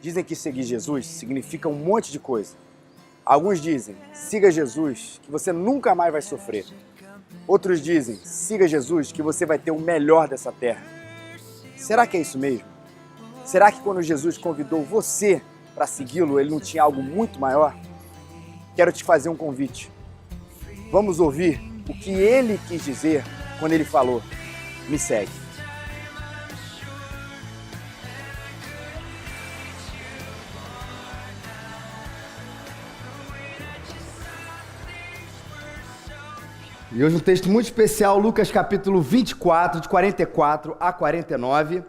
Dizem que seguir Jesus significa um monte de coisa. Alguns dizem, siga Jesus, que você nunca mais vai sofrer. Outros dizem, siga Jesus, que você vai ter o melhor dessa terra. Será que é isso mesmo? Será que quando Jesus convidou você para segui-lo, ele não tinha algo muito maior? Quero te fazer um convite. Vamos ouvir o que ele quis dizer quando ele falou, me segue. E hoje um texto muito especial, Lucas capítulo 24, de 44 a 49.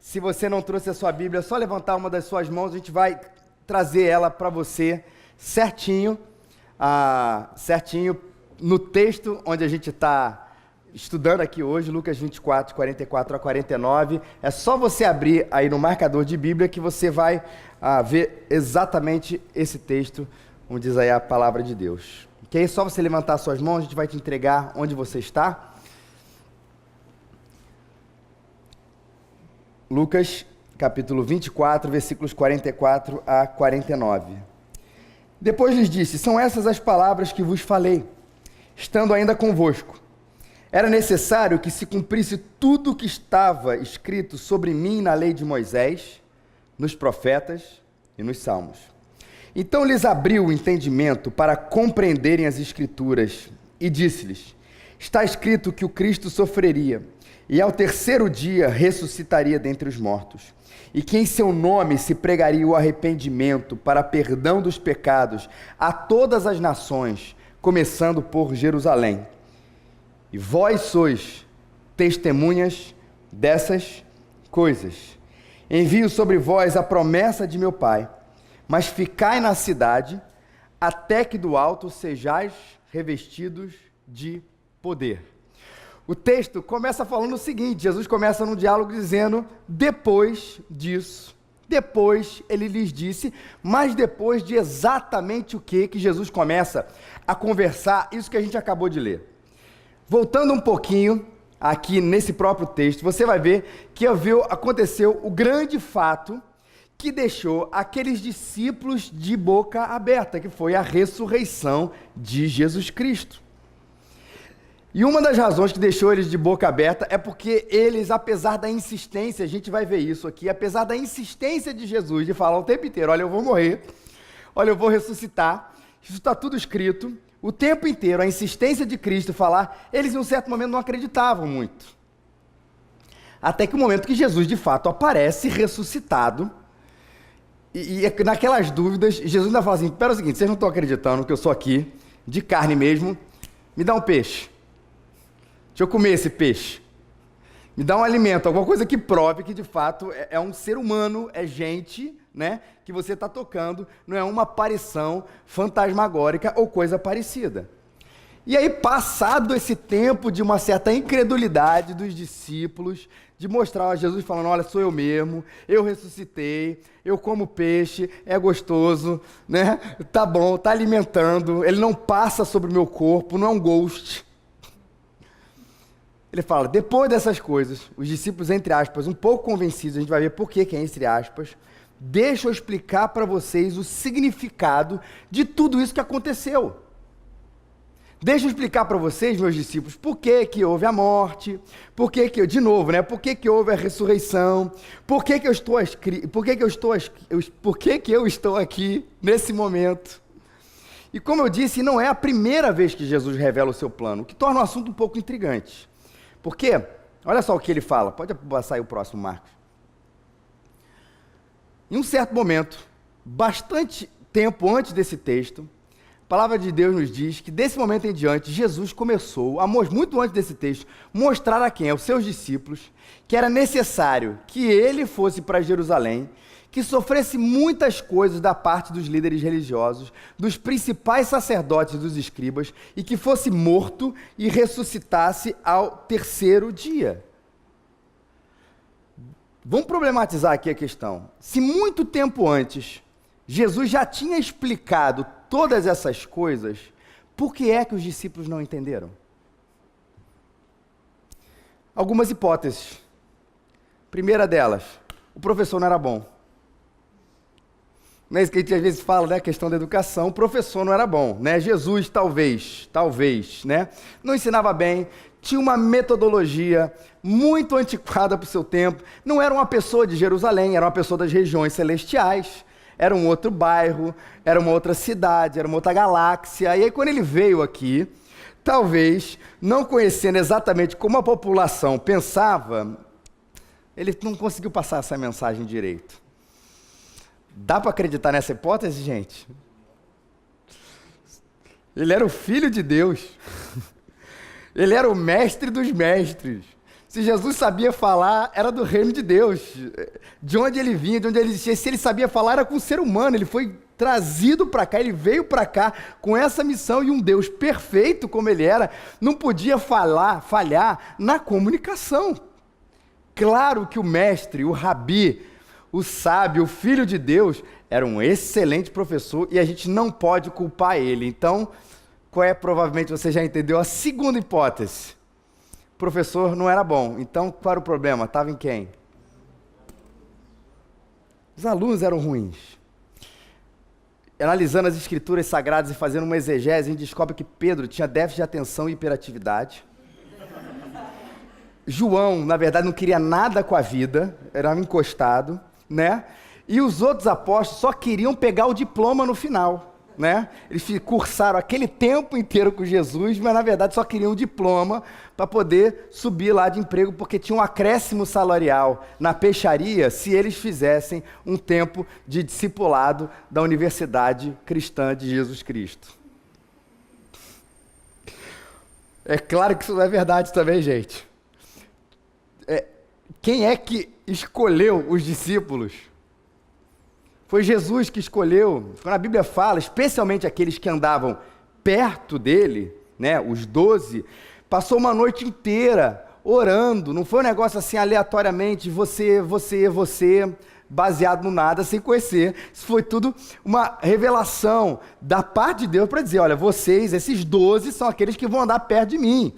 Se você não trouxe a sua Bíblia, é só levantar uma das suas mãos, a gente vai trazer ela para você certinho, certinho no texto onde a gente está estudando aqui hoje, Lucas 24, 44 a 49. É só você abrir aí no marcador de Bíblia que você vai ver exatamente esse texto, onde diz aí a palavra de Deus. Que aí só você levantar suas mãos, a gente vai te entregar onde você está. Lucas, capítulo 24, versículos 44 a 49. Depois lhes disse, são essas as palavras que vos falei, estando ainda convosco. Era necessário que se cumprisse tudo o que estava escrito sobre mim na lei de Moisés, nos profetas e nos salmos. Então lhes abriu o entendimento para compreenderem as Escrituras e disse-lhes, está escrito que o Cristo sofreria e ao terceiro dia ressuscitaria dentre os mortos, e que em seu nome se pregaria o arrependimento para perdão dos pecados a todas as nações, começando por Jerusalém. E vós sois testemunhas dessas coisas. Envio sobre vós a promessa de meu Pai, mas ficai na cidade, até que do alto sejais revestidos de poder. O texto começa falando o seguinte, Jesus começa num diálogo dizendo, depois disso, depois ele lhes disse, mas depois de exatamente o que Jesus começa a conversar, isso que a gente acabou de ler. Voltando um pouquinho aqui nesse próprio texto, você vai ver que aconteceu o grande fato que deixou aqueles discípulos de boca aberta, que foi a ressurreição de Jesus Cristo. E uma das razões que deixou eles de boca aberta é porque eles, apesar da insistência, a gente vai ver isso aqui, apesar da insistência de Jesus de falar o tempo inteiro, olha, eu vou morrer, olha, eu vou ressuscitar, isso está tudo escrito, o tempo inteiro, a insistência de Cristo falar, eles em um certo momento não acreditavam muito. Até que o momento que Jesus de fato aparece ressuscitado, e naquelas dúvidas, Jesus ainda fala assim, espera o seguinte, vocês não estão acreditando que eu sou aqui, de carne mesmo, me dá um peixe. Deixa eu comer esse peixe. Me dá um alimento, alguma coisa que prove que de fato é um ser humano, é gente, né, que você está tocando, não é uma aparição fantasmagórica ou coisa parecida. E aí, passado esse tempo de uma certa incredulidade dos discípulos, de mostrar a Jesus falando, olha, sou eu mesmo, eu ressuscitei, eu como peixe, é gostoso, né? Tá bom, tá alimentando, ele não passa sobre o meu corpo, não é um ghost. Ele fala, depois dessas coisas, os discípulos, entre aspas, um pouco convencidos, a gente vai ver por que é entre aspas, deixa eu explicar para vocês o significado de tudo isso que aconteceu. Deixa eu explicar para vocês, meus discípulos, por que houve a morte, por que houve a ressurreição, por que eu estou aqui nesse momento. E como eu disse, não é a primeira vez que Jesus revela o seu plano, o que torna o assunto um pouco intrigante. Porque, olha só o que ele fala, pode passar aí o próximo, Marcos. Em um certo momento, bastante tempo antes desse texto, a palavra de Deus nos diz que desse momento em diante, Jesus começou, muito antes desse texto, mostrar a quem? Aos seus discípulos, que era necessário que ele fosse para Jerusalém, que sofresse muitas coisas da parte dos líderes religiosos, dos principais sacerdotes e dos escribas, e que fosse morto e ressuscitasse ao terceiro dia. Vamos problematizar aqui a questão. Se muito tempo antes, Jesus já tinha explicado todas essas coisas, por que é que os discípulos não entenderam? Algumas hipóteses. Primeira delas, o professor não era bom. Não é isso que a gente às vezes fala, né? A questão da educação. O professor não era bom, né? Jesus, talvez, né? Não ensinava bem, tinha uma metodologia muito antiquada para o seu tempo. Não era uma pessoa de Jerusalém, era uma pessoa das regiões celestiais. Era um outro bairro, era uma outra cidade, era uma outra galáxia. E aí, quando ele veio aqui, talvez, não conhecendo exatamente como a população pensava, ele não conseguiu passar essa mensagem direito. Dá para acreditar nessa hipótese, gente? Ele era o Filho de Deus. Ele era o mestre dos mestres. Se Jesus sabia falar, era do reino de Deus. De onde ele vinha, de onde ele existia. Se ele sabia falar, era com o ser humano. Ele foi trazido para cá, ele veio para cá com essa missão. E um Deus perfeito como ele era, não podia falhar na comunicação. Claro que o mestre, o rabi, o sábio, o Filho de Deus, era um excelente professor e a gente não pode culpar ele. Então, qual é, provavelmente você já entendeu, a segunda hipótese? O professor não era bom. Então, qual era o problema? Estava em quem? Os alunos eram ruins. Analisando as escrituras sagradas e fazendo uma exegese, a gente descobre que Pedro tinha déficit de atenção e hiperatividade. João, na verdade, não queria nada com a vida, era um encostado, né? E os outros apóstolos só queriam pegar o diploma no final, né? Eles cursaram aquele tempo inteiro com Jesus, mas na verdade só queriam o diploma para poder subir lá de emprego, porque tinha um acréscimo salarial na peixaria se eles fizessem um tempo de discipulado da Universidade Cristã de Jesus Cristo. É claro que isso não é verdade também, gente. Quem é que escolheu os discípulos? Foi Jesus que escolheu. Quando a Bíblia fala, especialmente aqueles que andavam perto dele, né, os 12, passou uma noite inteira orando. Não foi um negócio assim aleatoriamente, você, baseado no nada, sem conhecer. Isso foi tudo uma revelação da parte de Deus para dizer, olha, vocês, esses 12, são aqueles que vão andar perto de mim.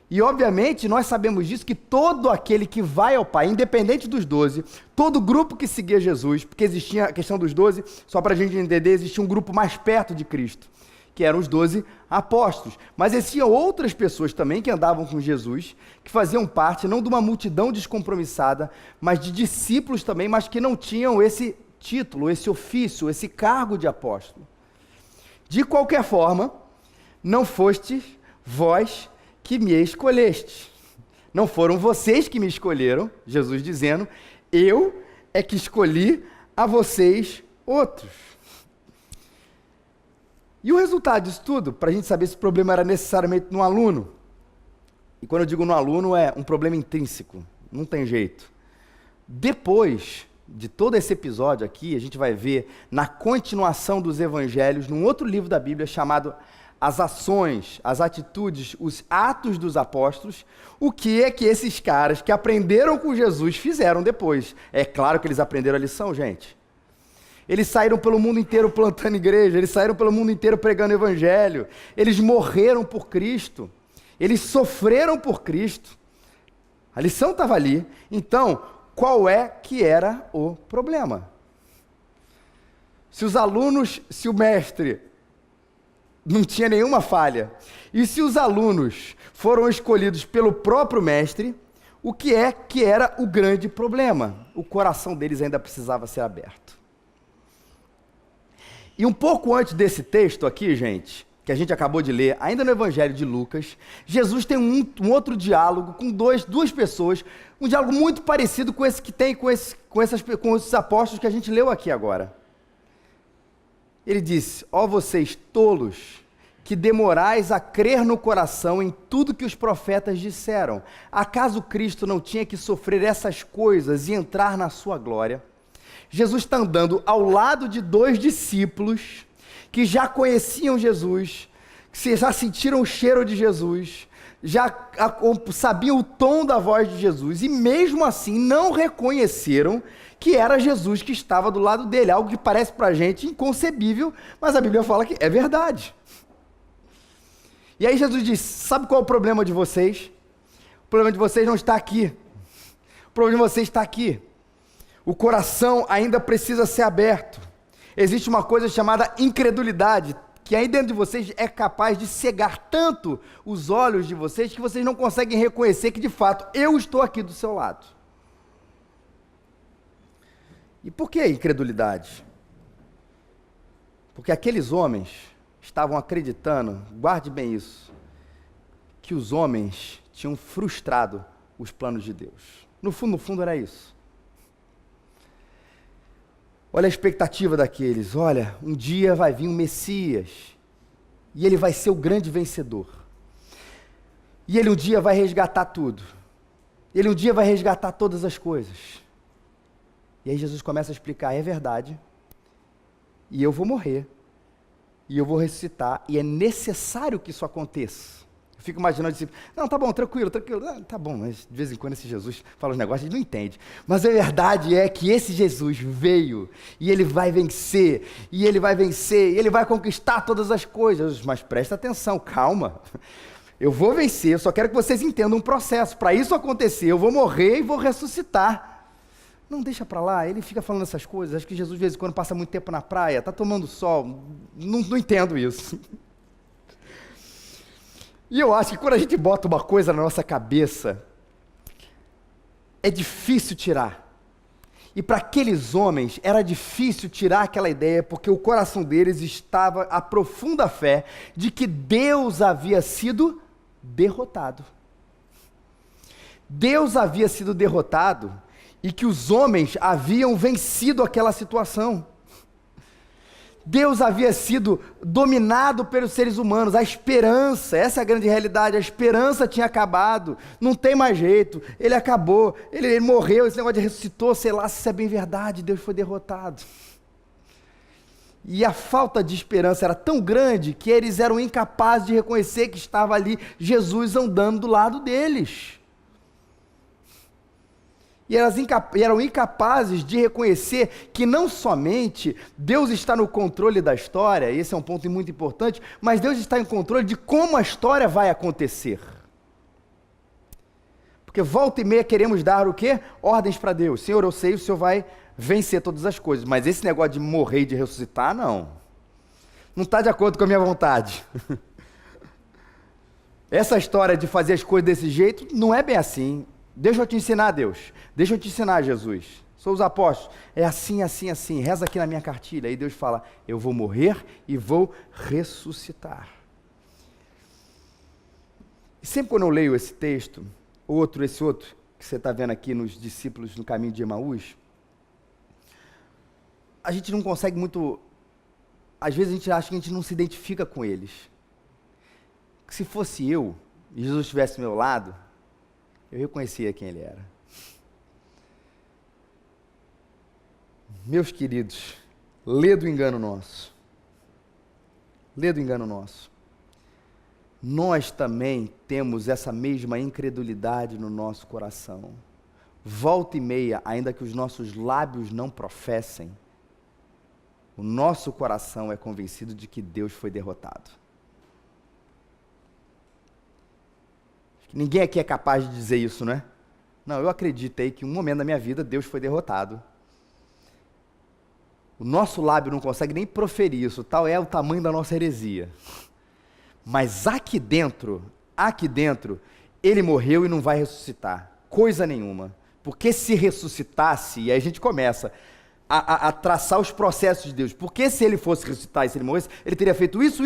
E, obviamente, nós sabemos disso, que todo aquele que vai ao Pai, independente dos 12, todo grupo que seguia Jesus, porque existia a questão dos 12, só para a gente entender, existia um grupo mais perto de Cristo, que eram os 12 apóstolos. Mas existiam outras pessoas também que andavam com Jesus, que faziam parte, não de uma multidão descompromissada, mas de discípulos também, mas que não tinham esse título, esse ofício, esse cargo de apóstolo. De qualquer forma, não fostes vós que me escolheste. Não foram vocês que me escolheram, Jesus dizendo, eu é que escolhi a vocês outros. E o resultado disso tudo, para a gente saber se o problema era necessariamente no aluno, e quando eu digo no aluno é um problema intrínseco, não tem jeito. Depois de todo esse episódio aqui, a gente vai ver na continuação dos evangelhos, num outro livro da Bíblia chamado as ações, as atitudes, os atos dos apóstolos, o que é que esses caras que aprenderam com Jesus fizeram depois. É claro que eles aprenderam a lição, gente. Eles saíram pelo mundo inteiro plantando igreja, eles saíram pelo mundo inteiro pregando evangelho, eles morreram por Cristo, eles sofreram por Cristo. A lição estava ali. Então, qual é que era o problema? Se os alunos, se o mestre não tinha nenhuma falha, e se os alunos foram escolhidos pelo próprio mestre, o que é que era o grande problema? O coração deles ainda precisava ser aberto. E um pouco antes desse texto aqui, gente, que a gente acabou de ler, ainda no Evangelho de Lucas, Jesus tem um outro diálogo com duas pessoas, um diálogo muito parecido com esse que tem com esses apóstolos que a gente leu aqui agora. Ele disse, ó vocês tolos, que demorais a crer no coração em tudo que os profetas disseram. Acaso Cristo não tinha que sofrer essas coisas e entrar na sua glória? Jesus está andando ao lado de dois discípulos que já conheciam Jesus, que já sentiram o cheiro de Jesus, já sabiam o tom da voz de Jesus, e mesmo assim não reconheceram que era Jesus que estava do lado dele, algo que parece para a gente inconcebível, mas a Bíblia fala que é verdade. E aí Jesus diz, sabe qual é o problema de vocês? O problema de vocês não está aqui, o problema de vocês está aqui. O coração ainda precisa ser aberto. Existe uma coisa chamada incredulidade, que aí dentro de vocês é capaz de cegar tanto os olhos de vocês que vocês não conseguem reconhecer que de fato eu estou aqui do seu lado. E por que incredulidade? Porque aqueles homens estavam acreditando, guarde bem isso, que os homens tinham frustrado os planos de Deus. No fundo era isso. Olha a expectativa daqueles, olha, um dia vai vir um Messias, e ele vai ser o grande vencedor. E ele um dia vai resgatar tudo. Ele um dia vai resgatar todas as coisas. E aí Jesus começa a explicar, é verdade, e eu vou morrer, e eu vou ressuscitar, e é necessário que isso aconteça. Eu fico imaginando, tipo, não, tá bom, tranquilo, tá bom, mas de vez em quando esse Jesus fala os negócios e a gente não entende. Mas a verdade é que esse Jesus veio, e ele vai vencer, e ele vai vencer, e ele vai conquistar todas as coisas. Mas presta atenção, calma, eu vou vencer, eu só quero que vocês entendam um processo. Para isso acontecer, eu vou morrer e vou ressuscitar. Não, deixa para lá, ele fica falando essas coisas, acho que Jesus de vez em quando passa muito tempo na praia, está tomando sol, não entendo isso. E eu acho que quando a gente bota uma coisa na nossa cabeça, é difícil tirar. E para aqueles homens era difícil tirar aquela ideia, porque o coração deles estava a profunda fé de que Deus havia sido derrotado. Deus havia sido derrotado e que os homens haviam vencido aquela situação. Deus havia sido dominado pelos seres humanos, a esperança, essa é a grande realidade, a esperança tinha acabado, não tem mais jeito, ele acabou, ele morreu, esse negócio de ressuscitou, sei lá se isso é bem verdade, Deus foi derrotado. E a falta de esperança era tão grande que eles eram incapazes de reconhecer que estava ali Jesus andando do lado deles. E eram incapazes de reconhecer que não somente Deus está no controle da história, esse é um ponto muito importante, mas Deus está em controle de como a história vai acontecer. Porque volta e meia queremos dar o quê? Ordens para Deus. Senhor, eu sei, o Senhor vai vencer todas as coisas, mas esse negócio de morrer e de ressuscitar, não. Não está de acordo com a minha vontade. Essa história de fazer as coisas desse jeito não é bem assim. Deixa eu te ensinar, Deus. Deixa eu te ensinar, Jesus. Sou os apóstolos. É assim, assim, assim. Reza aqui na minha cartilha. Aí Deus fala, eu vou morrer e vou ressuscitar. E sempre quando eu leio esse texto, esse outro, que você está vendo aqui nos discípulos no caminho de Emaús, a gente não consegue muito... Às vezes a gente acha que a gente não se identifica com eles. Que se fosse eu, e Jesus estivesse ao meu lado, eu reconhecia quem ele era. Meus queridos, lê do engano nosso. Lê do engano nosso. Nós também temos essa mesma incredulidade no nosso coração. Volta e meia, ainda que os nossos lábios não professem, o nosso coração é convencido de que Deus foi derrotado. Ninguém aqui é capaz de dizer isso, não é? Não, eu acreditei que em um momento da minha vida Deus foi derrotado. O nosso lábio não consegue nem proferir isso, tal é o tamanho da nossa heresia. Mas aqui dentro, ele morreu e não vai ressuscitar. Coisa nenhuma. Porque se ressuscitasse, e aí a gente começa a traçar os processos de Deus. Porque se ele fosse ressuscitar e se ele morresse, ele teria feito isso.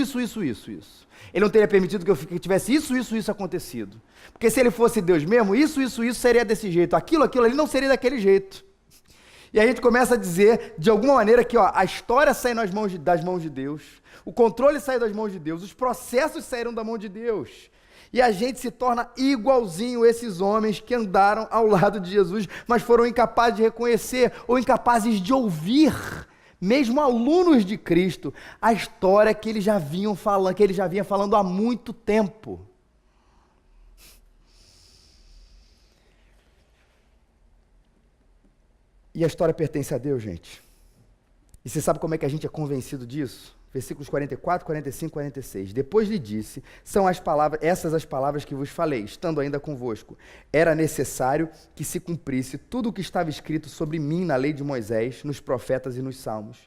Ele não teria permitido que eu tivesse isso acontecido. Porque se ele fosse Deus mesmo, isso seria desse jeito. Aquilo ali não seria daquele jeito. E a gente começa a dizer, de alguma maneira, que a história sai das mãos de Deus, o controle sai das mãos de Deus, os processos saíram da mão de Deus. E a gente se torna igualzinho esses homens que andaram ao lado de Jesus, mas foram incapazes de reconhecer, ou incapazes de ouvir, mesmo alunos de Cristo, a história que ele já vinha falando há muito tempo. E a história pertence a Deus, gente. E você sabe como é que a gente é convencido disso? Versículos 44, 45, 46. Depois lhe disse, são essas as palavras que vos falei, estando ainda convosco. Era necessário que se cumprisse tudo o que estava escrito sobre mim na lei de Moisés, nos profetas e nos salmos.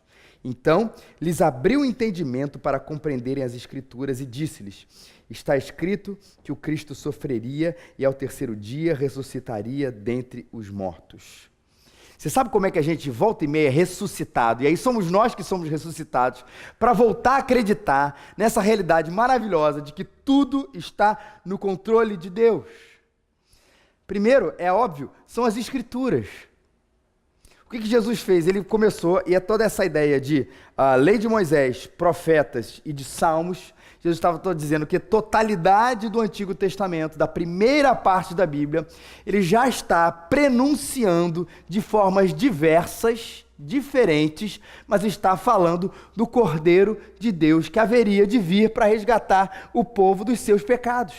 Então, lhes abriu o entendimento para compreenderem as Escrituras e disse-lhes, está escrito que o Cristo sofreria e ao terceiro dia ressuscitaria dentre os mortos. Você sabe como é que a gente volta e meia é ressuscitado? E aí somos nós que somos ressuscitados para voltar a acreditar nessa realidade maravilhosa de que tudo está no controle de Deus. Primeiro, é óbvio, são as Escrituras. O que Jesus fez? Ele começou, e é toda essa ideia de lei de Moisés, profetas e de salmos. Jesus estava todo dizendo que a totalidade do Antigo Testamento, da primeira parte da Bíblia, ele já está prenunciando de formas diversas, diferentes, mas está falando do Cordeiro de Deus que haveria de vir para resgatar o povo dos seus pecados.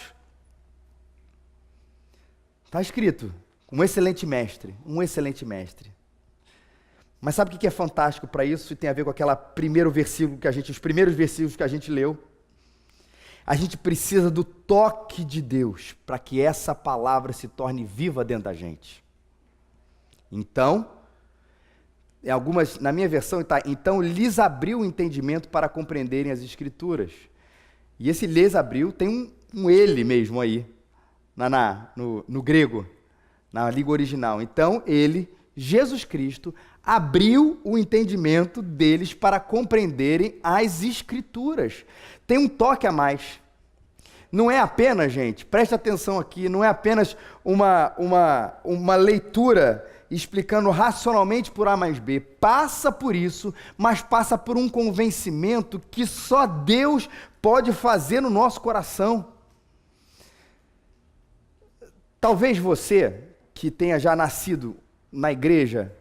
Está escrito, um excelente mestre, um excelente mestre. Mas sabe o que é fantástico para isso? E tem a ver com os primeiros versículos que a gente leu. A gente precisa do toque de Deus para que essa palavra se torne viva dentro da gente. Então, na minha versão está, então lhes abriu o entendimento para compreenderem as Escrituras. E esse lhes abriu tem um ele mesmo aí, no grego, na língua original. Então, ele, Jesus Cristo, abriu o entendimento deles para compreenderem as Escrituras. Tem um toque a mais. Não é apenas, gente, preste atenção aqui, não é apenas uma leitura explicando racionalmente por A mais B. Passa por isso, mas passa por um convencimento que só Deus pode fazer no nosso coração. Talvez você, que tenha já nascido na igreja,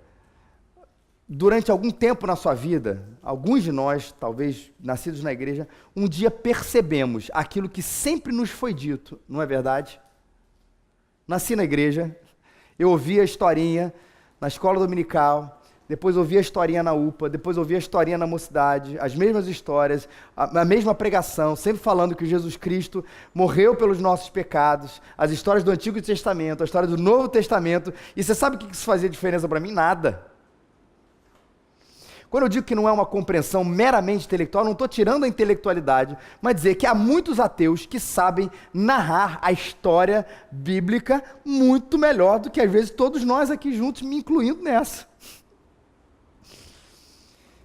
durante algum tempo na sua vida, alguns de nós, talvez nascidos na igreja, um dia percebemos aquilo que sempre nos foi dito, não é verdade? Nasci na igreja, eu ouvi a historinha na escola dominical, depois ouvi a historinha na UPA, depois ouvi a historinha na mocidade, as mesmas histórias, a mesma pregação, sempre falando que Jesus Cristo morreu pelos nossos pecados, as histórias do Antigo Testamento, a história do Novo Testamento, e você sabe o que isso fazia diferença para mim? Nada. Quando eu digo que não é uma compreensão meramente intelectual, não estou tirando a intelectualidade, mas dizer que há muitos ateus que sabem narrar a história bíblica muito melhor do que às vezes todos nós aqui juntos, me incluindo nessa.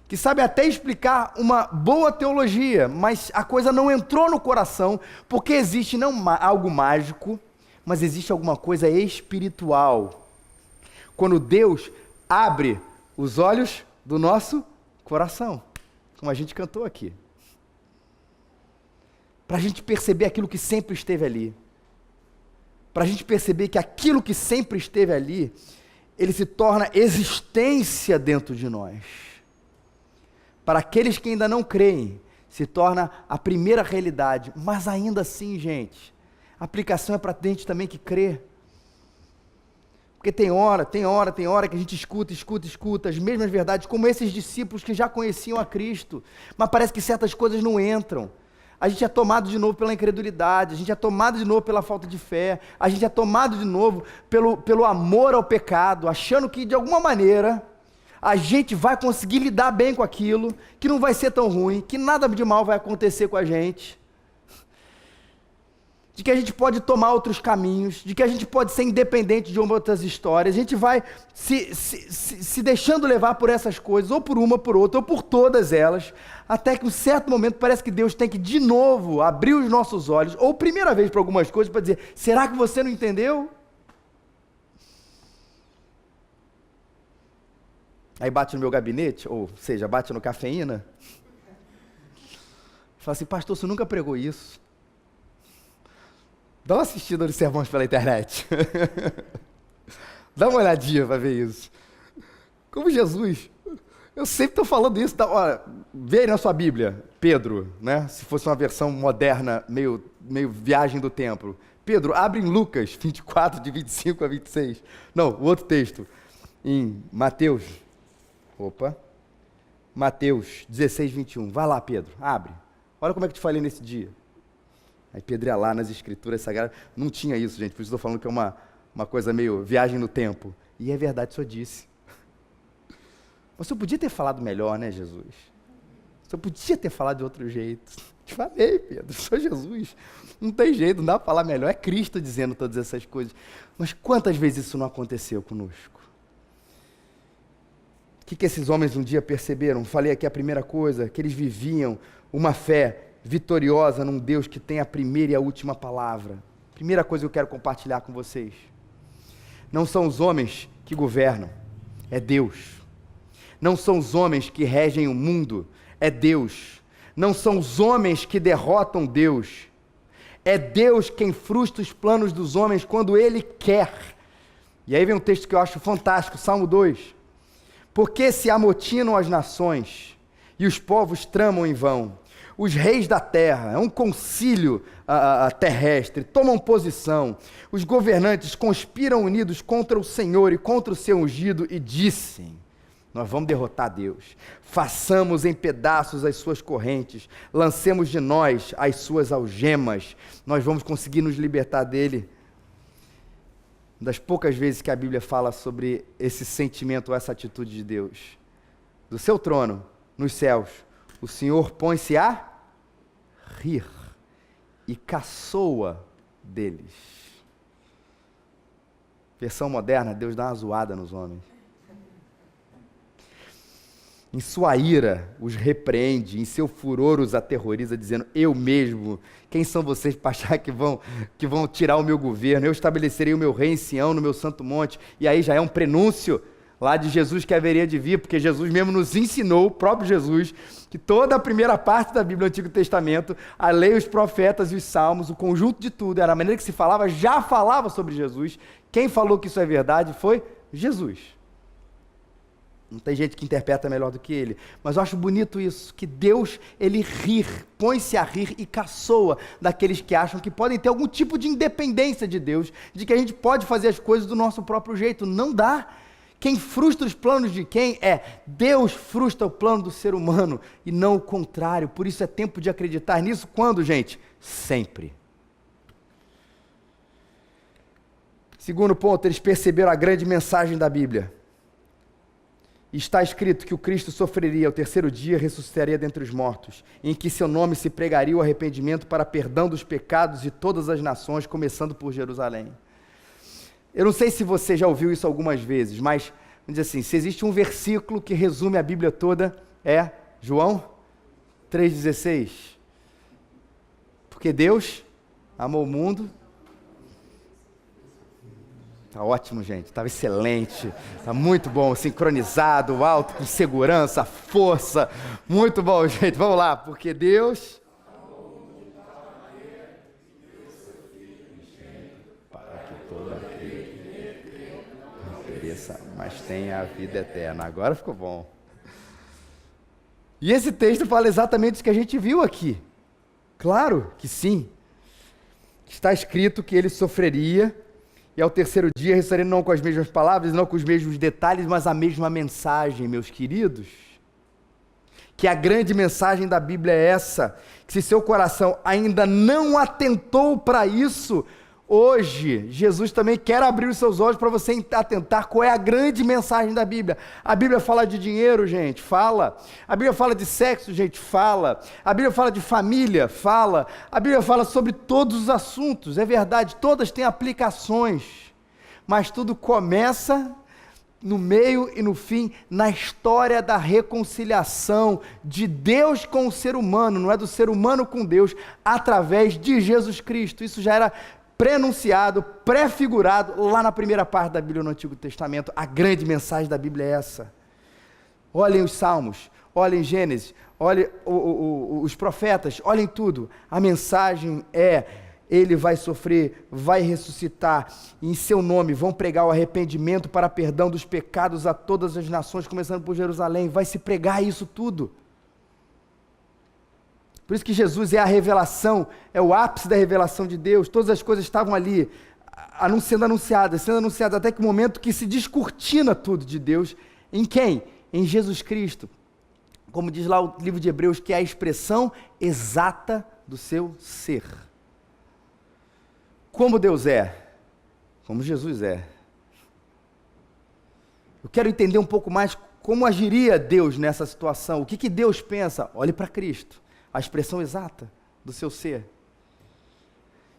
Que sabem até explicar uma boa teologia, mas a coisa não entrou no coração, porque existe não algo mágico, mas existe alguma coisa espiritual. Quando Deus abre os olhos do nosso coração, como a gente cantou aqui, para a gente perceber aquilo que sempre esteve ali, para a gente perceber que aquilo que sempre esteve ali, ele se torna existência dentro de nós. Para aqueles que ainda não creem, se torna a primeira realidade, mas ainda assim, gente, a aplicação é para a gente também que crê. Porque tem hora que a gente escuta as mesmas verdades, como esses discípulos que já conheciam a Cristo, mas parece que certas coisas não entram. A gente é tomado de novo pela incredulidade, a gente é tomado de novo pela falta de fé, a gente é tomado de novo pelo amor ao pecado, achando que de alguma maneira a gente vai conseguir lidar bem com aquilo, que não vai ser tão ruim, que nada de mal vai acontecer com a gente. De que a gente pode tomar outros caminhos, de que a gente pode ser independente de outras histórias, a gente vai se deixando levar por essas coisas, ou por uma, por outra, ou por todas elas, até que em um certo momento parece que Deus tem que de novo abrir os nossos olhos, ou primeira vez para algumas coisas, para dizer, será que você não entendeu? Aí bate no meu gabinete, ou seja, bate no Cafeína, fala assim, pastor, você nunca pregou isso? Dá uma assistida nos sermões pela internet. Dá uma olhadinha para ver isso. Como Jesus, eu sempre estou falando isso. Olha, vê aí na sua Bíblia, Pedro, né? Se fosse uma versão moderna, meio viagem do tempo. Pedro, abre em Lucas 24, de 25 a 26. Não, o outro texto. Em Mateus. Mateus 16, 21. Vai lá, Pedro, abre. Olha como é que eu te falei nesse dia. Aí Pedro ia lá nas escrituras sagradas. Não tinha isso, gente, por isso estou falando que é uma coisa meio viagem no tempo. E é verdade, o Senhor disse. Mas o Senhor podia ter falado melhor, né, Jesus? O Senhor podia ter falado de outro jeito. Te falei, Pedro, sou Jesus. Não tem jeito, não dá para falar melhor. É Cristo dizendo todas essas coisas. Mas quantas vezes isso não aconteceu conosco? O que esses homens um dia perceberam? Falei aqui a primeira coisa, que eles viviam uma fé vitoriosa num Deus que tem a primeira e a última palavra. Primeira coisa que eu quero compartilhar com vocês. Não são os homens que governam, é Deus. Não são os homens que regem o mundo, é Deus. Não são os homens que derrotam Deus, é Deus quem frustra os planos dos homens quando Ele quer. E aí vem um texto que eu acho fantástico, Salmo 2. Porque se amotinam as nações e os povos tramam em vão. Os reis da terra, é um concílio terrestre, tomam posição. Os governantes conspiram unidos contra o Senhor e contra o seu ungido e dizem: nós vamos derrotar Deus. Façamos em pedaços as suas correntes, lancemos de nós as suas algemas. Nós vamos conseguir nos libertar dele. Uma das poucas vezes que a Bíblia fala sobre esse sentimento, essa atitude de Deus. Do seu trono, nos céus, o Senhor põe-se a rir e caçoa deles. Versão moderna, Deus dá uma zoada nos homens. Em sua ira os repreende, em seu furor os aterroriza, dizendo: eu mesmo, quem são vocês para achar que vão tirar o meu governo? Eu estabelecerei o meu rei em Sião, no meu santo monte. E aí já é um prenúncio lá de Jesus que haveria de vir, porque Jesus mesmo nos ensinou, o próprio Jesus, que toda a primeira parte da Bíblia do Antigo Testamento, a lei, os profetas e os salmos, o conjunto de tudo, era a maneira que se falava, já falava sobre Jesus. Quem falou que isso é verdade foi Jesus. Não tem gente que interpreta melhor do que ele. Mas eu acho bonito isso, que Deus, ele ri, põe-se a rir e caçoa daqueles que acham que podem ter algum tipo de independência de Deus, de que a gente pode fazer as coisas do nosso próprio jeito. Não dá. Quem frustra os planos de quem é Deus frustra o plano do ser humano e não o contrário. Por isso é tempo de acreditar nisso. Quando, gente? Sempre. Segundo ponto, eles perceberam a grande mensagem da Bíblia. Está escrito que o Cristo sofreria ao terceiro dia, ressuscitaria dentre os mortos, em que seu nome se pregaria o arrependimento para perdão dos pecados de todas as nações, começando por Jerusalém. Eu não sei se você já ouviu isso algumas vezes, mas, vamos dizer assim, se existe um versículo que resume a Bíblia toda, é João 3,16. Porque Deus amou o mundo. Tá ótimo, gente, tá excelente, tá muito bom, sincronizado, alto, com segurança, força, muito bom, gente, vamos lá, porque Deus para que todo aquele não pereça, mas tenha a vida eterna. Agora ficou bom. E esse texto fala exatamente isso que a gente viu aqui. Claro que sim. Está escrito que ele sofreria e ao terceiro dia ressuscitaria não com as mesmas palavras, não com os mesmos detalhes, mas a mesma mensagem, meus queridos. Que a grande mensagem da Bíblia é essa, que se seu coração ainda não atentou para isso, hoje, Jesus também quer abrir os seus olhos para você atentar qual é a grande mensagem da Bíblia. A Bíblia fala de dinheiro, gente, fala. A Bíblia fala de sexo, gente, fala. A Bíblia fala de família, fala. A Bíblia fala sobre todos os assuntos, é verdade, todas têm aplicações. Mas tudo começa no meio e no fim, na história da reconciliação de Deus com o ser humano, não é do ser humano com Deus, através de Jesus Cristo. Isso já era prenunciado, prefigurado lá na primeira parte da Bíblia no Antigo Testamento. A grande mensagem da Bíblia é essa. Olhem os Salmos, olhem Gênesis, olhem os profetas, olhem tudo. A mensagem é: ele vai sofrer, vai ressuscitar, e em seu nome vão pregar o arrependimento para perdão dos pecados a todas as nações, começando por Jerusalém. Vai se pregar isso tudo. Por isso que Jesus é a revelação, é o ápice da revelação de Deus. Todas as coisas estavam ali, sendo anunciadas, até que o momento que se descortina tudo de Deus. Em quem? Em Jesus Cristo. como diz lá o livro de Hebreus, que é a expressão exata do seu ser. Como Deus é, como Jesus é. Eu quero entender um pouco mais como agiria Deus nessa situação. O que Deus pensa? Olhe para Cristo, a expressão exata do seu ser.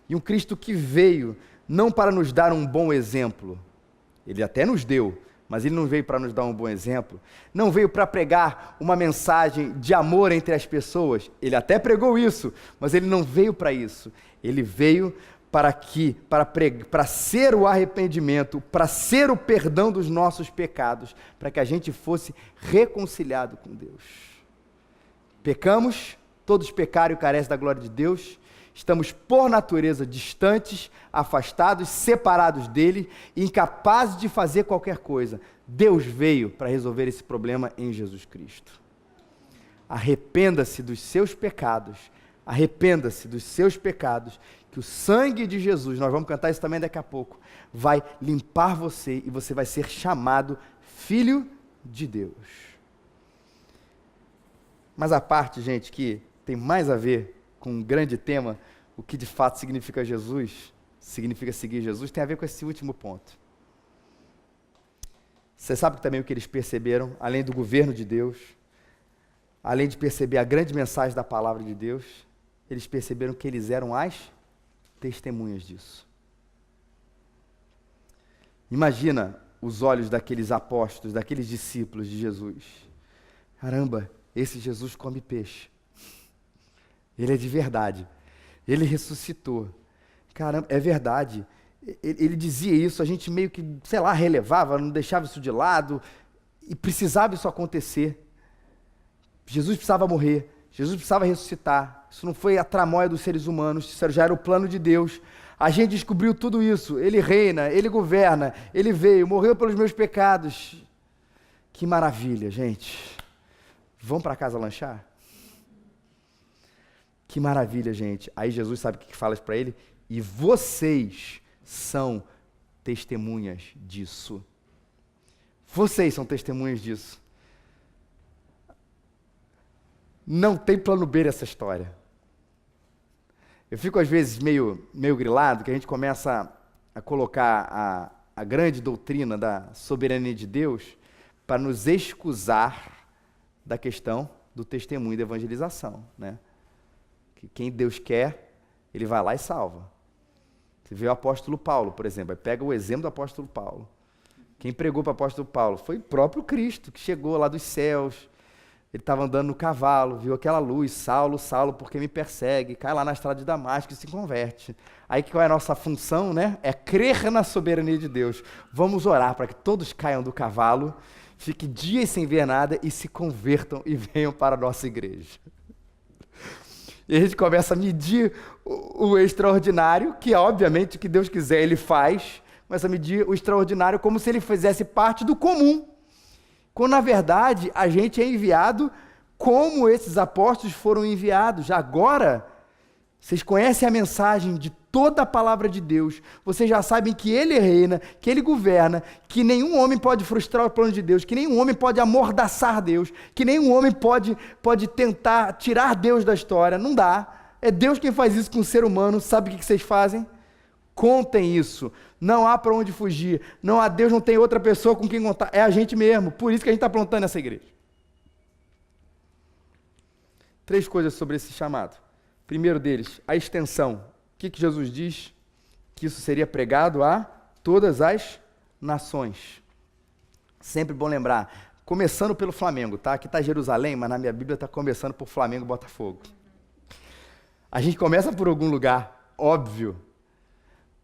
E um Cristo que veio não para nos dar um bom exemplo. Ele até nos deu, mas ele não veio para nos dar um bom exemplo. Não veio para pregar uma mensagem de amor entre as pessoas. Ele até pregou isso, mas ele não veio para isso. Ele veio para ser o arrependimento, para ser o perdão dos nossos pecados, para que a gente fosse reconciliado com Deus. Pecamos, todos pecaram e carecem da glória de Deus, estamos por natureza distantes, afastados, separados dele, incapazes de fazer qualquer coisa. Deus veio para resolver esse problema em Jesus Cristo. Arrependa-se dos seus pecados, arrependa-se dos seus pecados, que o sangue de Jesus, nós vamos cantar isso também daqui a pouco, vai limpar você e você vai ser chamado filho de Deus. Mas a parte, gente, que tem mais a ver com um grande tema, o que de fato significa Jesus, significa seguir Jesus, tem a ver com esse último ponto. Você sabe também o que eles perceberam, além do governo de Deus, além de perceber a grande mensagem da palavra de Deus, eles perceberam que eles eram as testemunhas disso. Imagina os olhos daqueles apóstolos, daqueles discípulos de Jesus. Caramba, esse Jesus come peixe. Ele é de verdade. Ele ressuscitou. Caramba, é verdade. Ele dizia isso, a gente meio que, sei lá, relevava, não deixava isso de lado, e precisava isso acontecer. Jesus precisava morrer, Jesus precisava ressuscitar. Isso não foi a tramóia dos seres humanos, isso já era o plano de Deus. A gente descobriu tudo isso. Ele reina, ele governa, ele veio, morreu pelos meus pecados. Que maravilha, gente. Vamos para casa lanchar? Que maravilha, gente. Aí Jesus sabe o que fala para ele? E vocês são testemunhas disso. Vocês são testemunhas disso. Não tem plano B nessa história. Eu fico às vezes meio grilado, que a gente começa a colocar a grande doutrina da soberania de Deus para nos excusar da questão do testemunho e da evangelização, né? Que quem Deus quer, ele vai lá e salva. Você vê o apóstolo Paulo, por exemplo, pega o exemplo do apóstolo Paulo. Quem pregou para o apóstolo Paulo foi o próprio Cristo, que chegou lá dos céus. Ele estava andando no cavalo, viu aquela luz, Saulo, Saulo, por que me persegue? Cai lá na estrada de Damasco e se converte. Aí qual é a nossa função, né? É crer na soberania de Deus. Vamos orar para que todos caiam do cavalo, fiquem dias sem ver nada e se convertam e venham para a nossa igreja. E a gente começa a medir o extraordinário, que é obviamente o que Deus quiser ele faz, começa a medir o extraordinário como se ele fizesse parte do comum. Quando, na verdade, a gente é enviado como esses apóstolos foram enviados. Agora, vocês conhecem a mensagem de toda a palavra de Deus. Vocês já sabem que Ele reina, que Ele governa, que nenhum homem pode frustrar o plano de Deus, que nenhum homem pode amordaçar Deus, que nenhum homem pode tentar tirar Deus da história. Não dá. É Deus quem faz isso com o ser humano. Sabe o que vocês fazem? Contem isso. Não há para onde fugir. Não há Deus, não tem outra pessoa com quem contar. É a gente mesmo. Por isso que a gente está plantando essa igreja. 3 coisas sobre esse chamado. Primeiro deles, a extensão. O que Jesus diz? Que isso seria pregado a todas as nações. Sempre bom lembrar. Começando pelo Flamengo, tá? Aqui está Jerusalém, mas na minha Bíblia está começando por Flamengo e Botafogo. A gente começa por algum lugar, óbvio.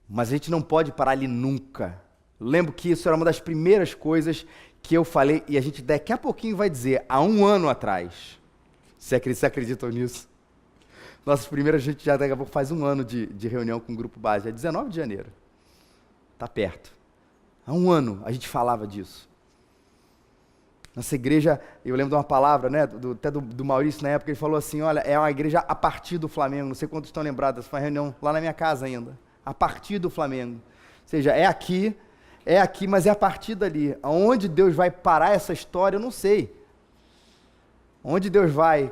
Mas a gente não pode parar ali nunca. Lembro que isso era uma das primeiras coisas que eu falei, e a gente daqui a pouquinho vai dizer, há 1 ano atrás. Você acreditam nisso? Nossas primeiras, a gente já daqui a pouco faz 1 ano de reunião com o Grupo Base, é 19 de janeiro. Está perto. Há 1 ano a gente falava disso. Nossa igreja, eu lembro de uma palavra, né, até do Maurício na época, ele falou assim, olha, é uma igreja a partir do Flamengo, não sei quantos estão lembrados, foi uma reunião lá na minha casa ainda. A partir do Flamengo. Ou seja, é aqui, mas é a partir dali. Aonde Deus vai parar essa história, eu não sei. Onde Deus vai,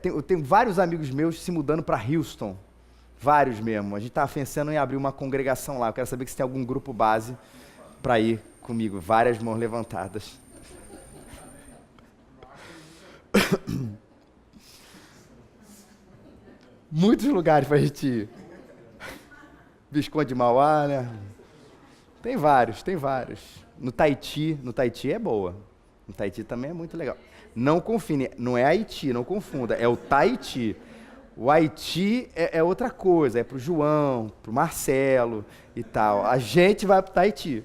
eu tenho vários amigos meus se mudando para Houston, vários mesmo. A gente está pensando em abrir uma congregação lá. Eu quero saber se tem algum grupo base para ir comigo. Várias mãos levantadas. Muitos lugares para a gente ir. Visconde de Mauá, né? Tem vários. No Tahiti é boa. No Tahiti também é muito legal. Não confine, não é Haiti, não confunda, é o Tahiti. O Haiti é outra coisa, é pro João, pro Marcelo e tal. A gente vai pro Tahiti.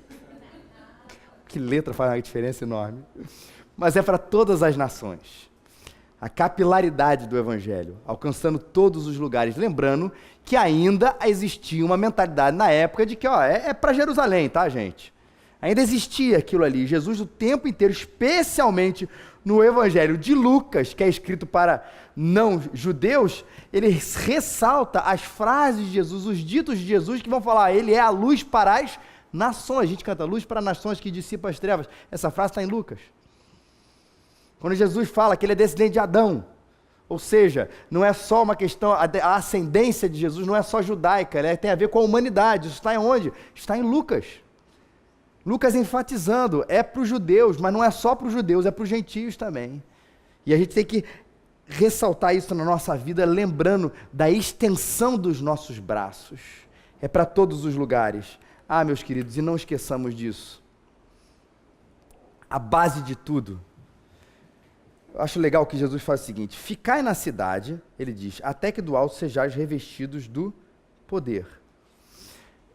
Que letra faz uma diferença enorme. Mas é para todas as nações. A capilaridade do Evangelho, alcançando todos os lugares. Lembrando que ainda existia uma mentalidade na época de que é para Jerusalém, tá, gente? Ainda existia aquilo ali. Jesus o tempo inteiro, especialmente no Evangelho de Lucas, que é escrito para não-judeus, ele ressalta as frases de Jesus, os ditos de Jesus que vão falar, ele é a luz para as nações. A gente canta luz para nações que dissipa as trevas. Essa frase está em Lucas. Quando Jesus fala que ele é descendente de Adão, ou seja, não é só uma questão, a ascendência de Jesus não é só judaica, tem a ver com a humanidade. Isso está em onde? Está em Lucas. Lucas enfatizando, é para os judeus, mas não é só para os judeus, é para os gentios também. E a gente tem que ressaltar isso na nossa vida, lembrando da extensão dos nossos braços. É para todos os lugares. Meus queridos, e não esqueçamos disso. A base de tudo. Eu acho legal que Jesus faz o seguinte, ficai na cidade, ele diz, até que do alto sejais revestidos do poder.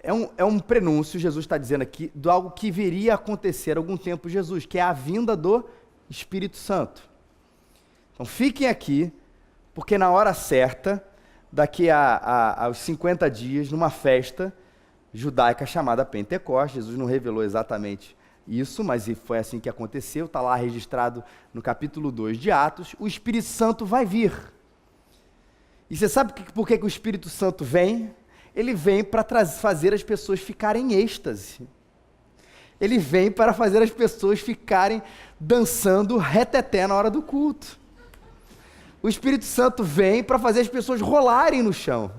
É um prenúncio, Jesus está dizendo aqui, de algo que viria a acontecer algum tempo Jesus, que é a vinda do Espírito Santo. Então fiquem aqui, porque na hora certa, daqui aos 50 dias, numa festa judaica chamada Pentecostes, Jesus não revelou exatamente isso, mas foi assim que aconteceu, está lá registrado no capítulo 2 de Atos, o Espírito Santo vai vir. E você sabe por que o Espírito Santo vem? Ele vem para fazer as pessoas ficarem em êxtase. Ele vem para fazer as pessoas ficarem dançando reteté na hora do culto. O Espírito Santo vem para fazer as pessoas rolarem no chão.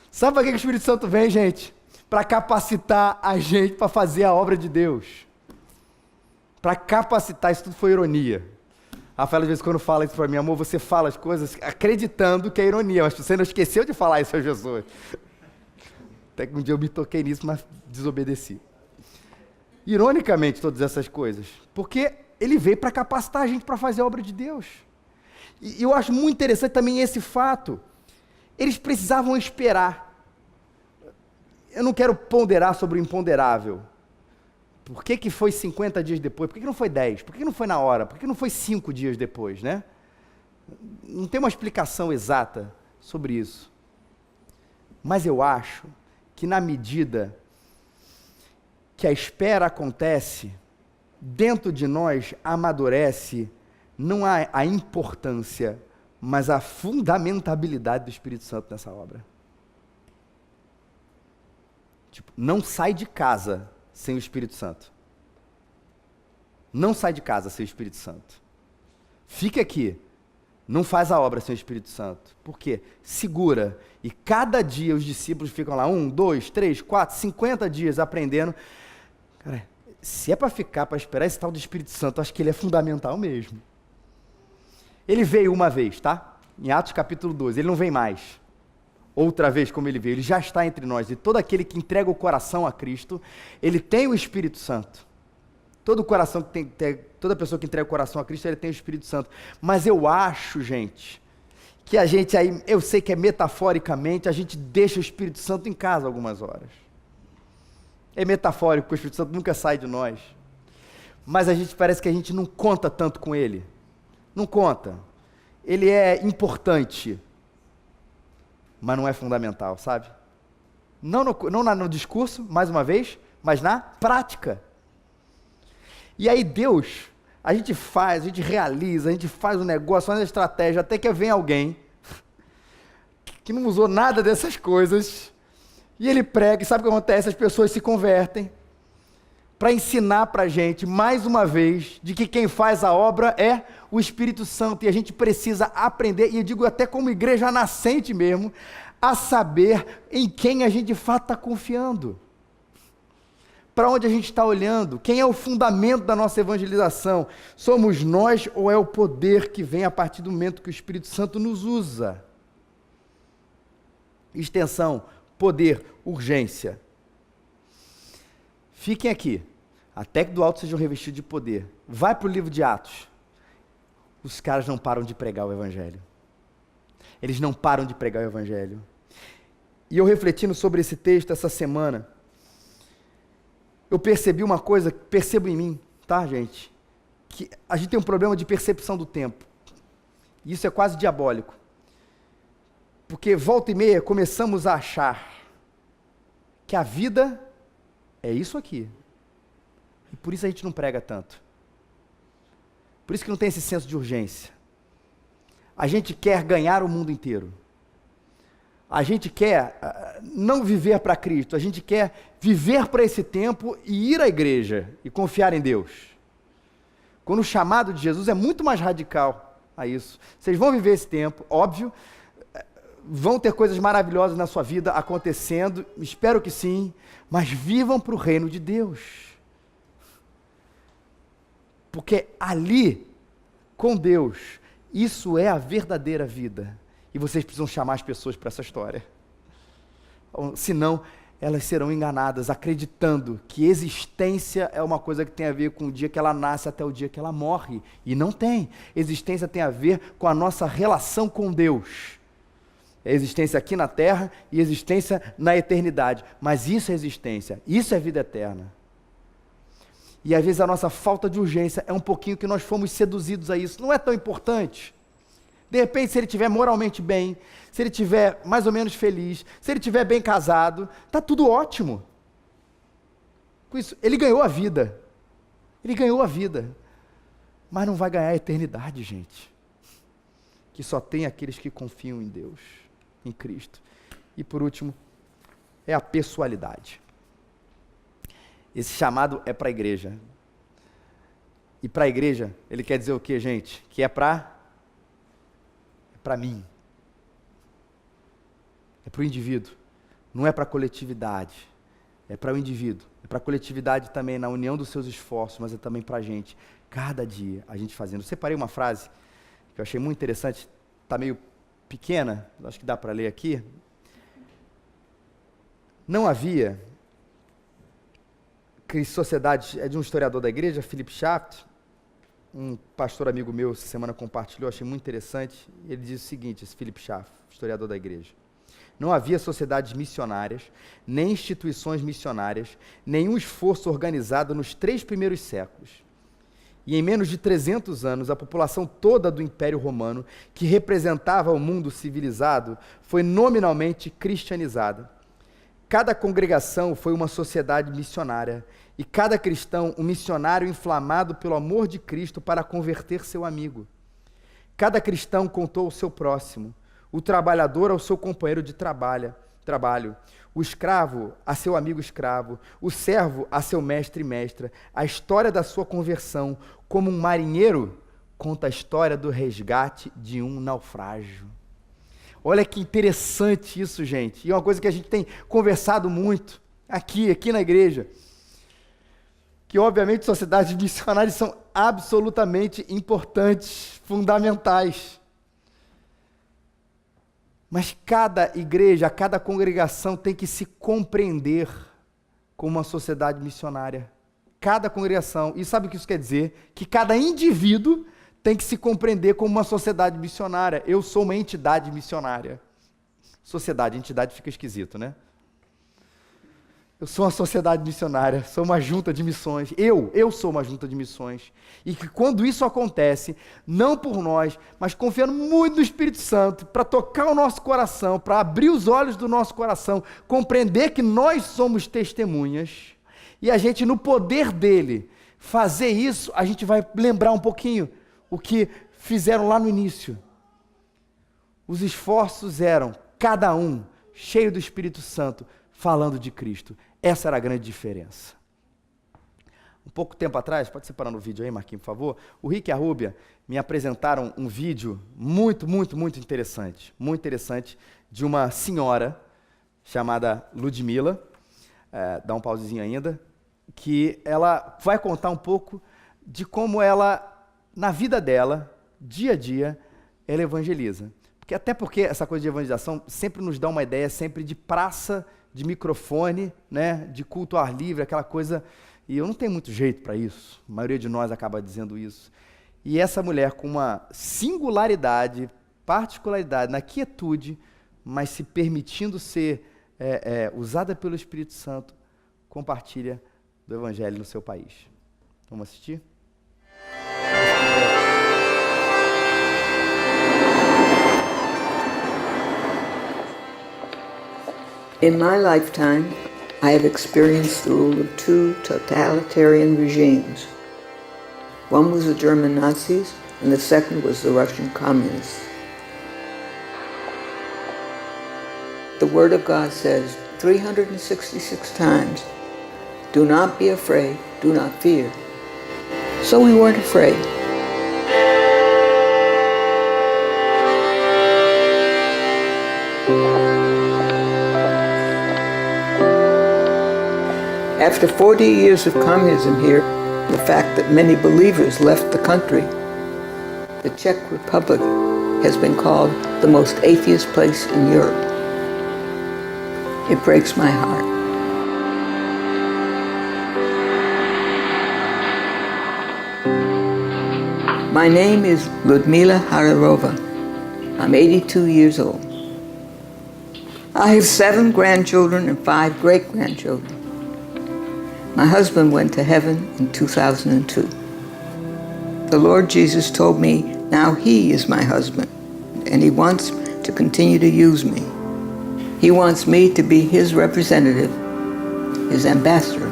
Sabe para que o Espírito Santo vem, gente? Para capacitar a gente para fazer a obra de Deus. Para capacitar, isso tudo foi ironia. A Rafaela, às vezes, quando fala isso para mim, amor, você fala as coisas acreditando que é ironia, mas você não esqueceu de falar isso a Jesus. Até que um dia eu me toquei nisso, mas desobedeci. Ironicamente, todas essas coisas, porque ele veio para capacitar a gente para fazer a obra de Deus. E eu acho muito interessante também esse fato. Eles precisavam esperar. Eu não quero ponderar sobre o imponderável. Por que foi 50 dias depois? Por que não foi 10? Por que não foi na hora? Por que não foi 5 dias depois, né? Não tem uma explicação exata sobre isso. Mas eu acho que na medida que a espera acontece, dentro de nós amadurece não a importância, mas a fundamentabilidade do Espírito Santo nessa obra. Tipo, não sai de casa sem o Espírito Santo. Não sai de casa sem o Espírito Santo. Fica aqui. Não faz a obra sem o Espírito Santo. Por quê? Segura. E cada dia os discípulos ficam lá, 1, 2, 3, 4, 50 dias aprendendo. Cara, se é para ficar, para esperar esse tal do Espírito Santo, acho que ele é fundamental mesmo. Ele veio uma vez, tá? Em Atos capítulo 12, ele não vem mais. Outra vez como ele veio, ele já está entre nós. E todo aquele que entrega o coração a Cristo, ele tem o Espírito Santo. Toda pessoa que entrega o coração a Cristo, ele tem o Espírito Santo. Mas eu acho, gente, que a gente aí, eu sei que é metaforicamente, a gente deixa o Espírito Santo em casa algumas horas. É metafórico, porque o Espírito Santo nunca sai de nós. Mas a gente parece que a gente não conta tanto com ele. Não conta. Ele é importante, mas não é fundamental, sabe? Não no discurso, mais uma vez, mas na prática. E aí Deus, a gente faz, a gente realiza, a gente faz um negócio, faz uma estratégia, até que vem alguém que não usou nada dessas coisas, e ele prega, e sabe o que acontece? As pessoas se convertem, para ensinar para a gente, mais uma vez, de que quem faz a obra é o Espírito Santo, e a gente precisa aprender, e eu digo até como igreja nascente mesmo, a saber em quem a gente de fato está confiando. Para onde a gente está olhando? Quem é o fundamento da nossa evangelização? Somos nós ou é o poder que vem a partir do momento que o Espírito Santo nos usa? Extensão, poder, urgência. Fiquem aqui, até que do alto sejam revestidos de poder. Vai para o livro de Atos. Os caras não param de pregar o Evangelho. Eles não param de pregar o Evangelho. E eu refletindo sobre esse texto essa semana, eu percebi uma coisa, percebo em mim, tá, gente? Que a gente tem um problema de percepção do tempo. E isso é quase diabólico. Porque volta e meia começamos a achar que a vida é isso aqui. E por isso a gente não prega tanto. Por isso que não tem esse senso de urgência. A gente quer ganhar o mundo inteiro. A gente quer não viver para Cristo, a gente quer viver para esse tempo e ir à igreja e confiar em Deus. Quando o chamado de Jesus é muito mais radical a isso. Vocês vão viver esse tempo, óbvio, vão ter coisas maravilhosas na sua vida acontecendo, espero que sim, mas vivam para o reino de Deus. Porque ali, com Deus, isso é a verdadeira vida. E vocês precisam chamar as pessoas para essa história. Senão, elas serão enganadas, acreditando que existência é uma coisa que tem a ver com o dia que ela nasce até o dia que ela morre. E não tem. Existência tem a ver com a nossa relação com Deus. É existência aqui na terra e existência na eternidade. Mas isso é existência, isso é vida eterna. E às vezes a nossa falta de urgência é um pouquinho que nós fomos seduzidos a isso. Não é tão importante. De repente, se ele estiver moralmente bem, se ele estiver mais ou menos feliz, se ele estiver bem casado, está tudo ótimo. Com isso, ele ganhou a vida. Ele ganhou a vida. Mas não vai ganhar a eternidade, gente. Que só tem aqueles que confiam em Deus, em Cristo. E por último, é a pessoalidade. Esse chamado é para a igreja. E para a igreja, ele quer dizer o quê, gente? Que é para mim. É para o indivíduo. Não é para a coletividade. É para o indivíduo. É para a coletividade também, na união dos seus esforços, mas é também para a gente. Cada dia, a gente fazendo. Eu separei uma frase que eu achei muito interessante. Está meio pequena, acho que dá para ler aqui. Não havia sociedade, é de um historiador da igreja, Philip Schaff, um pastor amigo meu essa semana compartilhou, achei muito interessante. Ele diz o seguinte, esse Philip Schaff, historiador da igreja: não havia sociedades missionárias, nem instituições missionárias, nenhum esforço organizado nos 3 primeiros séculos. E em menos de 300 anos, a população toda do Império Romano, que representava o mundo civilizado, foi nominalmente cristianizada. Cada congregação foi uma sociedade missionária, e cada cristão um missionário inflamado pelo amor de Cristo para converter seu amigo. Cada cristão contou ao seu próximo, o trabalhador ao seu companheiro de trabalho, o escravo a seu amigo escravo, o servo a seu mestre e mestra, a história da sua conversão, como um marinheiro conta a história do resgate de um naufrágio. Olha que interessante isso, gente. E é uma coisa que a gente tem conversado muito aqui na igreja. Que, obviamente, sociedades missionárias são absolutamente importantes, fundamentais. Mas cada igreja, cada congregação tem que se compreender como uma sociedade missionária. Cada congregação. E sabe o que isso quer dizer? Que cada indivíduo tem que se compreender como uma sociedade missionária. Eu sou uma entidade missionária. Sociedade, entidade fica esquisito, né? Eu sou uma sociedade missionária, sou uma junta de missões. Eu sou uma junta de missões. E que quando isso acontece, não por nós, mas confiando muito no Espírito Santo, para tocar o nosso coração, para abrir os olhos do nosso coração, compreender que nós somos testemunhas, e a gente, no poder dele, fazer isso, a gente vai lembrar um pouquinho o que fizeram lá no início. Os esforços eram, cada um, cheio do Espírito Santo, falando de Cristo. Essa era a grande diferença. um pouco tempo atrás, pode separar no vídeo aí, Marquinhos, por favor, o Rick e a Rúbia me apresentaram um vídeo muito interessante, de uma senhora chamada Ludmila, dá um pausezinho ainda, que ela vai contar um pouco de como ela, na vida dela, dia a dia, ela evangeliza. Até porque essa coisa de evangelização sempre nos dá uma ideia sempre de praça, de microfone, né, de culto ao ar livre, aquela coisa, e eu não tenho muito jeito para isso, a maioria de nós acaba dizendo isso. E essa mulher com uma singularidade, particularidade, na quietude, mas se permitindo ser usada pelo Espírito Santo, compartilha do Evangelho no seu país. Vamos assistir? In my lifetime, I have experienced the rule of two totalitarian regimes. One was the German Nazis, and the second was the Russian communists. The Word of God says 366 times, "Do not be afraid, do not fear." So we weren't afraid. After 40 years of communism here, the fact that many believers left the country, the Czech Republic has been called the most atheist place in Europe. It breaks my heart. My name is Ludmila Hararova. I'm 82 years old. I have 7 grandchildren and 5 great-grandchildren. My husband went to heaven in 2002. The Lord Jesus told me now He is my husband, and He wants to continue to use me. He wants me to be His representative, His ambassador.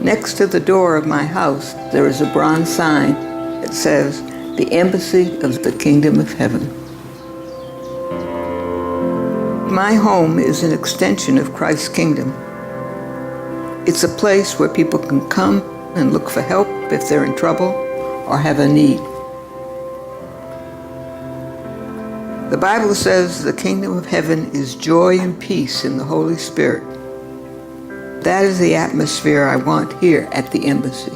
Next to the door of my house, there is a bronze sign that says, "The Embassy of the Kingdom of Heaven." My home is an extension of Christ's kingdom. It's a place where people can come and look for help if they're in trouble or have a need. The Bible says the kingdom of heaven is joy and peace in the Holy Spirit. That is the atmosphere I want here at the embassy.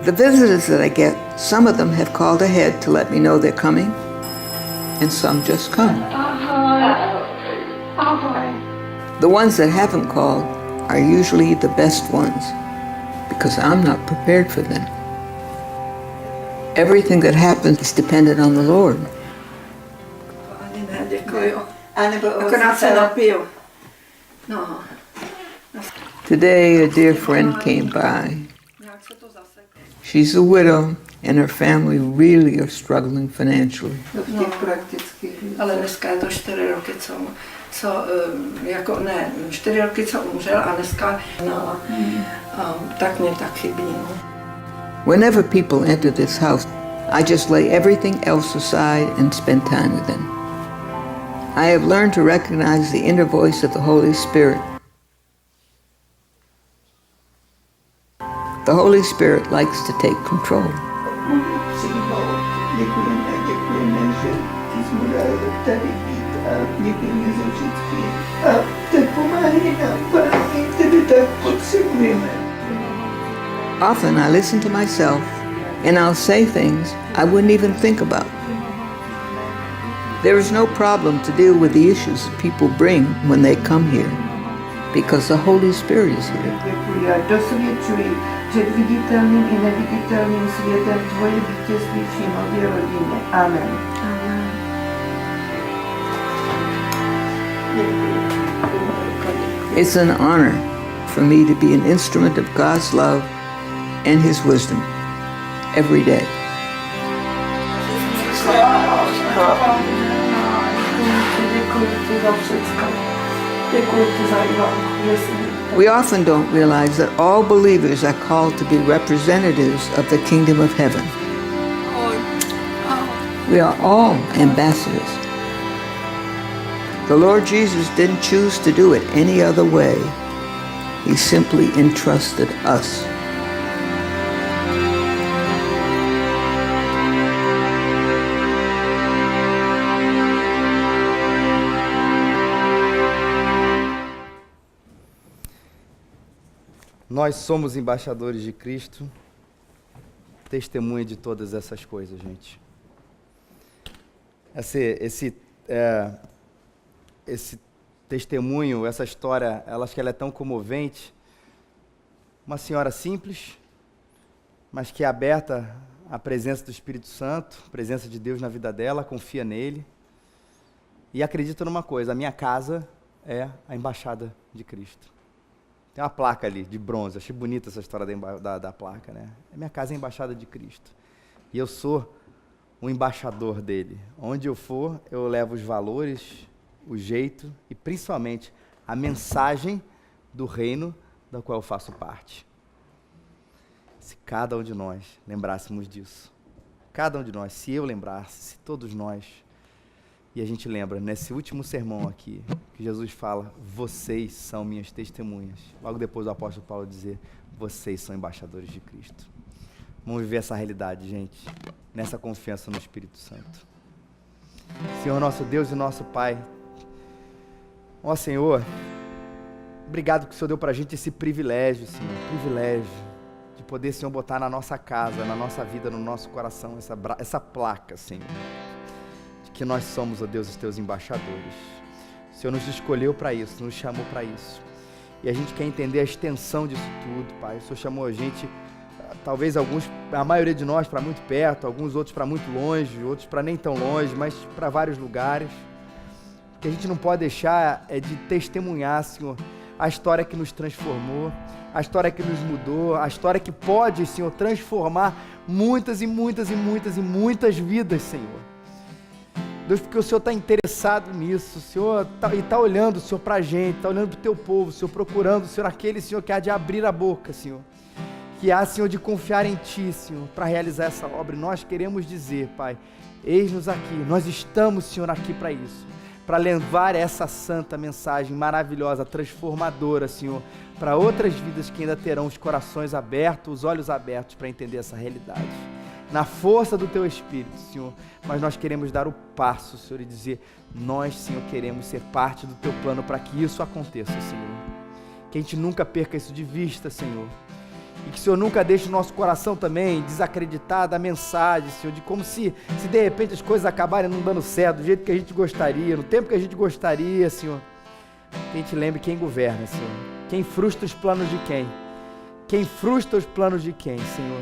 The visitors that I get, some of them have called ahead to let me know they're coming, and some just come. The ones that haven't called are usually the best ones, because I'm not prepared for them. Everything that happens is dependent on the Lord. Today, a dear friend came by. She's a widow, and her family really are struggling financially. Ale dneska je to 4 roky, co 4 roky, co umřel, a dneska tak mě tak chybí. Whenever people enter this house, I just lay everything else aside and spend time with them. I have learned to recognize the inner voice of the Holy Spirit. The Holy Spirit likes to take control. Often I listen to myself and I'll say things I wouldn't even think about. There is no problem to deal with the issues that people bring when they come here, because the Holy Spirit is here. Před viditelným i neviditelným světem tvoje vítězství v nově rodině. Amen. It's an honor for me to be an instrument of God's love and His wisdom every day. Děkuji ti za všecko. Děkuji ti za Ivanku, We often don't realize that all believers are called to be representatives of the kingdom of heaven. We are all ambassadors. The Lord Jesus didn't choose to do it any other way. He simply entrusted us. Nós somos embaixadores de Cristo, testemunha de todas essas coisas, gente. Esse testemunho, essa história, acho que ela é tão comovente. Uma senhora simples, mas que é aberta à presença do Espírito Santo, à presença de Deus na vida dela, confia nele. E acredita numa coisa, a minha casa é a embaixada de Cristo. Tem uma placa ali, de bronze. Achei bonita essa história da placa, né? A minha casa é a embaixada de Cristo. E eu sou o embaixador dele. Onde eu for, eu levo os valores, o jeito e, principalmente, a mensagem do reino da qual eu faço parte. Se cada um de nós lembrássemos disso. Cada um de nós, se eu lembrasse, se todos nós. E a gente lembra, nesse último sermão aqui, que Jesus fala, vocês são minhas testemunhas. Logo depois o apóstolo Paulo dizer, vocês são embaixadores de Cristo. Vamos viver essa realidade, gente, nessa confiança no Espírito Santo. Senhor, nosso Deus e nosso Pai, ó Senhor, obrigado que o Senhor deu pra gente esse privilégio, Senhor, privilégio de poder, Senhor, botar na nossa casa, na nossa vida, no nosso coração, essa placa, Senhor. Que nós somos, ó Deus, os teus embaixadores. O Senhor nos escolheu para isso, nos chamou para isso. E a gente quer entender a extensão disso tudo, Pai. O Senhor chamou a gente, talvez a maioria de nós para muito perto, alguns outros para muito longe, outros para nem tão longe, mas para vários lugares. O que a gente não pode deixar é de testemunhar, Senhor, a história que nos transformou, a história que nos mudou, a história que pode, Senhor, transformar muitas e muitas e muitas e muitas vidas, Senhor. Deus, porque o Senhor está interessado nisso, o Senhor está olhando, Senhor, para a gente, está olhando para o teu povo, Senhor, procurando, Senhor, aquele, Senhor, que há de abrir a boca, Senhor, que há, Senhor, de confiar em Ti, Senhor, para realizar essa obra. E nós queremos dizer, Pai, eis-nos aqui, nós estamos, Senhor, aqui para isso, para levar essa santa mensagem maravilhosa, transformadora, Senhor, para outras vidas que ainda terão os corações abertos, os olhos abertos para entender essa realidade. Na força do Teu Espírito, Senhor, mas nós queremos dar o passo, Senhor, e dizer, nós, Senhor, queremos ser parte do Teu plano para que isso aconteça, Senhor. Que a gente nunca perca isso de vista, Senhor. E que o Senhor nunca deixe o nosso coração também desacreditar da mensagem, Senhor, de como se de repente as coisas acabarem não dando certo, do jeito que a gente gostaria, no tempo que a gente gostaria, Senhor. Que a gente lembre quem governa, Senhor. Quem frustra os planos de quem? Quem frustra os planos de quem, Senhor?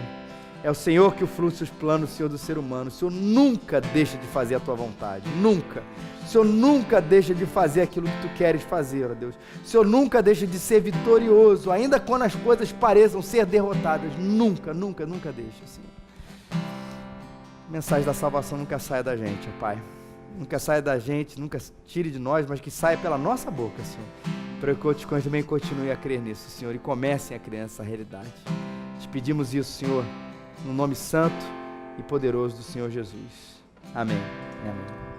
É o Senhor que frustra os planos, Senhor, do ser humano. O Senhor nunca deixa de fazer a Tua vontade. Nunca. O Senhor nunca deixa de fazer aquilo que Tu queres fazer, ó Deus. O Senhor nunca deixa de ser vitorioso, ainda quando as coisas pareçam ser derrotadas. Nunca, nunca, nunca deixa, Senhor. A mensagem da salvação nunca saia da gente, ó Pai. Nunca saia da gente, nunca tire de nós, mas que saia pela nossa boca, Senhor. Para que outros também continuem a crer nisso, Senhor, e comecem a crer nessa realidade. Te pedimos isso, Senhor, no nome santo e poderoso do Senhor Jesus. Amém. Amém.